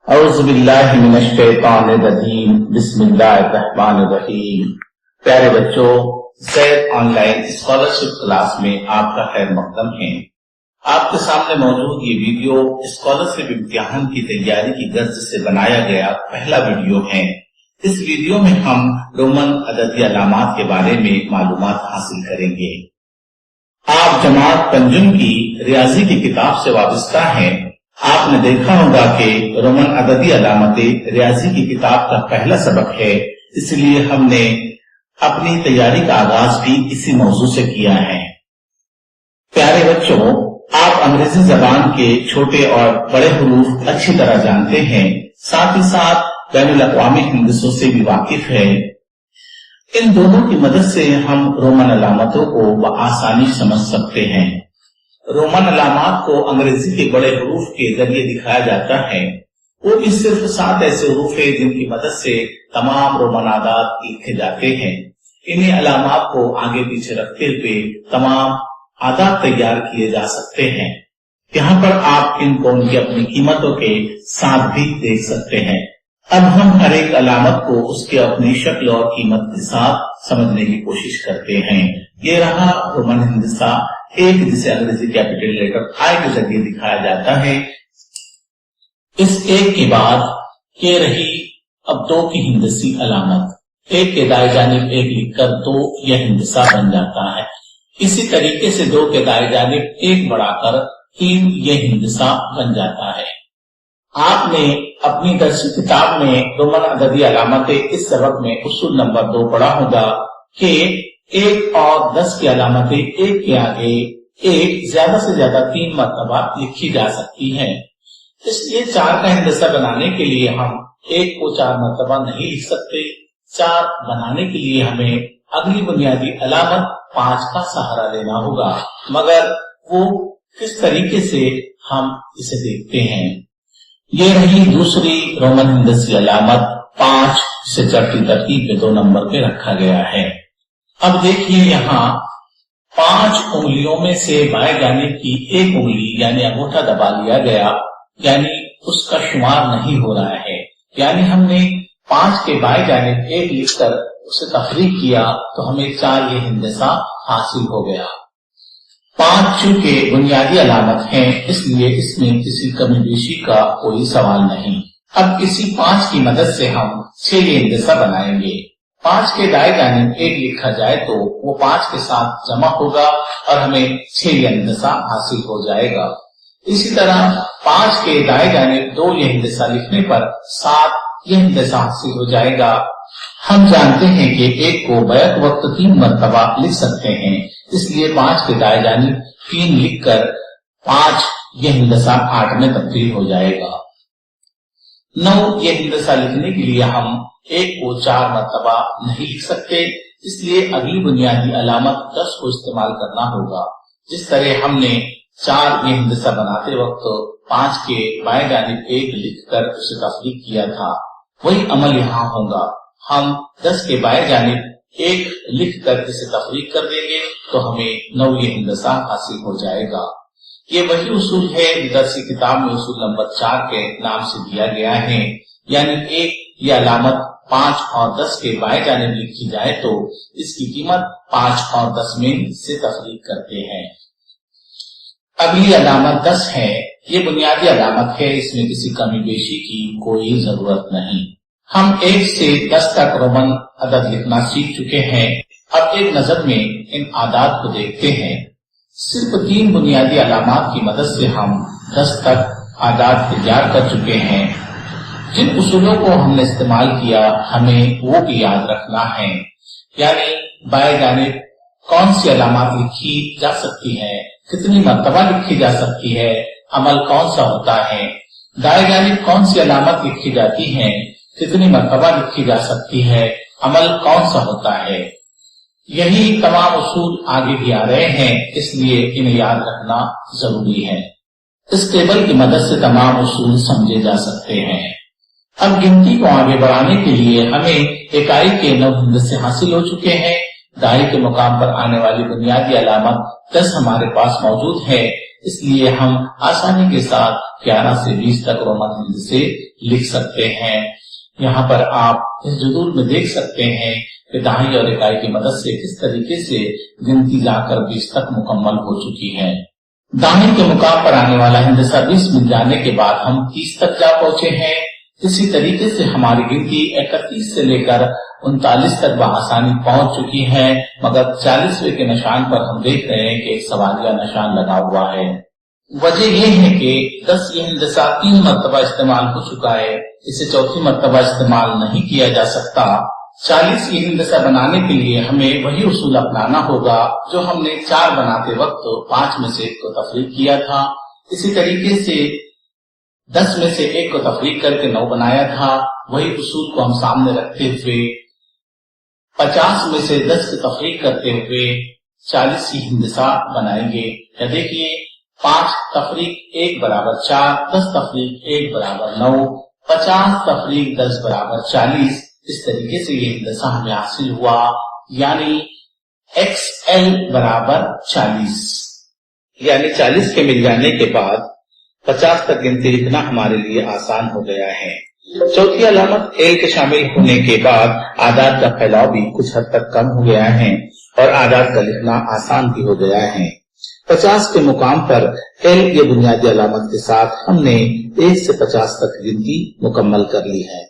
اعوذ باللہ من الشیطان الرجیم بسم اللہ الرحمن الرحیم۔ پیارے بچوں، زید آن لائن اسکالرشپ کلاس میں آپ کا خیر مقدم ہے۔ آپ کے سامنے موجود یہ ویڈیو اسکالرشپ امتحان کی تیاری کی غرض سے بنایا گیا پہلا ویڈیو ہے۔ اس ویڈیو میں ہم رومن عددی علامات کے بارے میں معلومات حاصل کریں گے۔ آپ جماعت پنجم کی ریاضی کی کتاب سے وابستہ ہیں۔ آپ نے دیکھا ہوگا کہ رومن عددی علامتیں ریاضی کی کتاب کا پہلا سبق ہے، اس لیے ہم نے اپنی تیاری کا آغاز بھی اسی موضوع سے کیا ہے۔ پیارے بچوں، آپ انگریزی زبان کے چھوٹے اور بڑے حروف اچھی طرح جانتے ہیں، ساتھ ہی ساتھ بین الاقوامی ہندسوں سے بھی واقف ہے۔ ان دونوں کی مدد سے ہم رومن علامتوں کو بآسانی سمجھ سکتے ہیں۔ رومن علامات کو انگریزی کے بڑے حروف کے ذریعے دکھایا جاتا ہے۔ وہ بھی صرف 7 ایسے حروف ہیں جن کی مدد سے تمام رومن اعداد لکھے جاتے ہیں۔ انہیں علامات کو آگے پیچھے رکھتے ہوئے تمام اعداد تیار کیے جا سکتے ہیں۔ یہاں پر آپ ان کو ان کی اپنی قیمتوں کے ساتھ بھی دیکھ سکتے ہیں۔ اب ہم ہر ایک علامت کو اس کے اپنی شکل اور قیمت کے ساتھ سمجھنے کی کوشش کرتے ہیں۔ یہ رہا رومن ہندسہ ایک، جسے انگریزی کیپٹل لیٹر آئی کے ذریعے دکھایا جاتا ہے۔ اس ایک کے بعد یہ رہی اب 2 کی ہندسی علامت۔ ایک کے دائیں جانب 1 لکھ کر 2 یہ ہندسہ بن جاتا ہے۔ اسی طریقے سے 2 کے دائیں جانب 1 بڑھا کر 3 یہ ہندسہ بن جاتا ہے۔ آپ نے اپنی درسی کتاب میں رومن عددی علامتیں اس سبق میں اصول نمبر 2 پڑھا ہوگا کہ 1 اور 10 کی علامتیں 1 کے آگے 1 زیادہ سے زیادہ 3 مرتبہ لکھی جا سکتی ہیں۔ اس لیے 4 کا ہندسہ بنانے کے لیے ہم 1 کو 4 مرتبہ نہیں لکھ سکتے۔ 4 بنانے کے لیے ہمیں اگلی بنیادی علامت 5 کا سہارا لینا ہوگا، مگر وہ کس طریقے سے ہم اسے دیکھتے ہیں۔ یہ رہی دوسری رومن ہندسی علامت 5، جسے چڑھتی ترتیب میں 2 نمبر پہ رکھا گیا ہے۔ اب دیکھیے یہاں 5 انگلیوں میں سے بائیں جانب کی 1 انگلی یعنی انگوٹھا دبا لیا گیا، یعنی اس کا شمار نہیں ہو رہا ہے۔ یعنی ہم نے 5 کے بائیں جانب 1 لکھ کر اسے تفریق کیا تو ہمیں 4 یہ ہندسہ حاصل ہو گیا۔ 5 چونکہ بنیادی علامت ہے، اس لیے اس میں کسی کمی بیشی کا کوئی سوال نہیں۔ اب اسی 5 کی مدد سے ہم 6 یہ ہندسہ بنائیں گے۔ 5 کے دائیں جانب 1 لکھا جائے تو وہ 5 کے ساتھ جمع ہوگا اور ہمیں 6 یہ ہندسہ حاصل ہو جائے گا۔ اسی طرح 5 کے دائیں جانب 2 یہ ہندسہ لکھنے پر 7 یہ ہندسہ حاصل ہو جائے گا۔ ہم جانتے ہیں کہ 1 کو بیک وقت 3 مرتبہ لکھ سکتے ہیں، اس لیے 5 کے دائیں جانب 3 لکھ کر 5 یہ ہندسہ 8 میں تبدیل ہو جائے گا۔ 9 یہ ہندسہ لکھنے کے لیے ہم 1 کو 4 مرتبہ نہیں لکھ سکتے، اس لیے اگلی بنیادی علامت 10 کو استعمال کرنا ہوگا۔ جس طرح ہم نے 4 یہ ہندسہ بناتے وقت 5 کے بائیں جانب 1 لکھ کر اسے تفریق کیا تھا، وہی عمل یہاں ہوگا۔ ہم 10 کے بائیں جانب 1 لکھ کر اسے تفریق کر دیں گے تو ہمیں 9 یہ ہندسہ حاصل ہو جائے گا۔ یہ وہی اصول ہے جو درسی کتاب میں اصول نمبر 4 کے نام سے دیا گیا ہے، یعنی 1 یہ علامت 5 اور 10 کے بائیں جانب لکھی جائے تو اس کی قیمت 5 اور 10 میں سے تفریق کرتے ہیں۔ اگلی علامت 10 ہے، یہ بنیادی علامت ہے، اس میں کسی کمی بیشی کی کوئی ضرورت نہیں۔ ہم 1 سے 10 تک رومن عدد لکھنا سیکھ چکے ہیں۔ اب ایک نظر میں ان اعداد کو دیکھتے ہیں۔ صرف 3 بنیادی علامات کی مدد سے ہم 10 تک اعداد تیار کر چکے ہیں۔ جن اصولوں کو ہم نے استعمال کیا ہمیں وہ بھی یاد رکھنا ہے، یعنی بائیں جانب کون سی علامات لکھی جا سکتی ہے، کتنی مرتبہ لکھی جا سکتی ہے، عمل کون سا ہوتا ہے، دائیں جانب کون سی علامت لکھی جاتی ہے، کتنی مرتبہ لکھی جا سکتی ہے، عمل کون سا ہوتا ہے۔ یہی تمام اصول آگے بھی آ رہے ہیں، اس لیے انہیں یاد رکھنا ضروری ہے۔ اس ٹیبل کی مدد سے تمام اصول سمجھے جا سکتے ہیں۔ اب گنتی کو آگے بڑھانے کے لیے ہمیں اکائی کے 9 ہندسے حاصل ہو چکے ہیں۔ دہائی کے مقام پر آنے والی بنیادی علامت 10 ہمارے پاس موجود ہے، اس لیے ہم آسانی کے ساتھ 11 سے 20 تک رومن ہند سے لکھ سکتے ہیں۔ یہاں پر آپ اس جدول میں دیکھ سکتے ہیں کہ دہائی اور اکائی کی مدد سے کس طریقے سے گنتی جا کر 20 تک مکمل ہو چکی ہے۔ دہائی کے مقام پر آنے والا ہندسہ 20 مل جانے کے بعد ہم 30 تک جا پہنچے ہیں۔ اسی طریقے سے ہماری گنتی 31 سے لے کر 39 تک بآسانی پہنچ چکی ہے، مگر 40ویں کے نشان پر ہم دیکھ رہے ہیں کہ ایک سوالیہ نشان لگا ہوا ہے۔ وجہ یہ ہے کہ 10 یہ ہندسہ 3 مرتبہ استعمال ہو چکا ہے، اسے چوتھی مرتبہ استعمال نہیں کیا جا سکتا۔ 40 یہ ہندسہ بنانے کے لیے ہمیں وہی اصول اپنانا ہوگا جو ہم نے 4 بناتے وقت 5 میں سے 1 کو تفریق کیا تھا۔ اسی طریقے سے 10 میں سے 1 کو تفریق کر کے 9 بنایا تھا، وہی اصول کو ہم سامنے رکھتے ہوئے 50 میں سے 10 کی تفریق کرتے ہوئے 40 ہی ہندسہ بنائیں گے۔ یا دیکھیے 5 تفریق 1 برابر 4، 10 تفریق 1 برابر 9، 50 تفریق 10 برابر 40۔ اس طریقے سے یہ ہندسہ ہمیں حاصل ہوا، یعنی XL برابر 40، یعنی 40 کے مل جانے کے بعد 50 تک گنتی لکھنا ہمارے لیے آسان ہو گیا ہے۔ چوتھی علامت L کے شامل ہونے کے بعد اعداد کا پھیلاؤ بھی کچھ حد تک کم ہو گیا ہے اور اعداد کا لکھنا آسان بھی ہو گیا ہے۔ 50 کے مقام پر L یہ بنیادی علامت کے ساتھ ہم نے 1 سے 50 تک گنتی مکمل کر لی ہے۔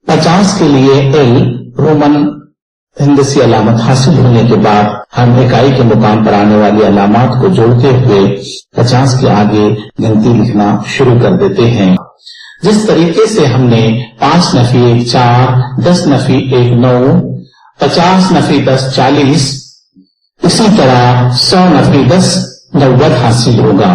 50 کے لیے L رومن ہندسی علامت حاصل ہونے کے بعد ہم اکائی کے مقام پر آنے والی علامات کو جوڑتے ہوئے 50 کے آگے گنتی لکھنا شروع کر دیتے ہیں۔ جس طریقے سے ہم نے 5 نفی 1 4، 10 نفی 1 9، 50 نفی 10 40، اسی طرح 100 نفی 10 90 حاصل ہوگا۔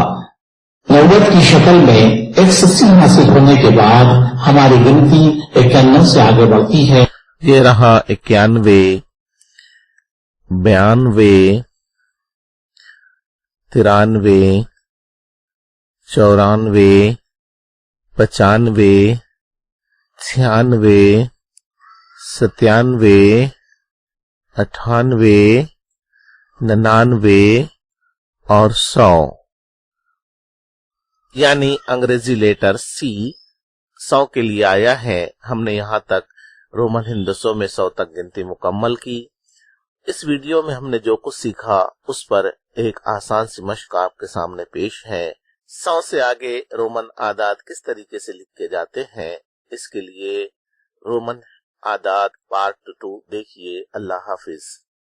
90 کی شکل میں 180 حاصل ہونے کے بعد ہماری گنتی 91 سے آگے بڑھتی ہے۔ یہ رہا 91، 92، 93، 94، 95، 96، 97، 98، 99 اور 100، یعنی انگریزی لیٹر C 100 کے لیے آیا ہے۔ ہم نے یہاں تک رومن ہندسوں میں 100 تک گنتی مکمل کی۔ اس ویڈیو میں ہم نے جو کچھ سیکھا اس پر ایک آسان سی مشق آپ کے سامنے پیش ہے۔ 100 سے آگے رومن اعداد کس طریقے سے لکھے جاتے ہیں، اس کے لیے رومن اعداد پارٹ 2 دیکھیے۔ اللہ حافظ۔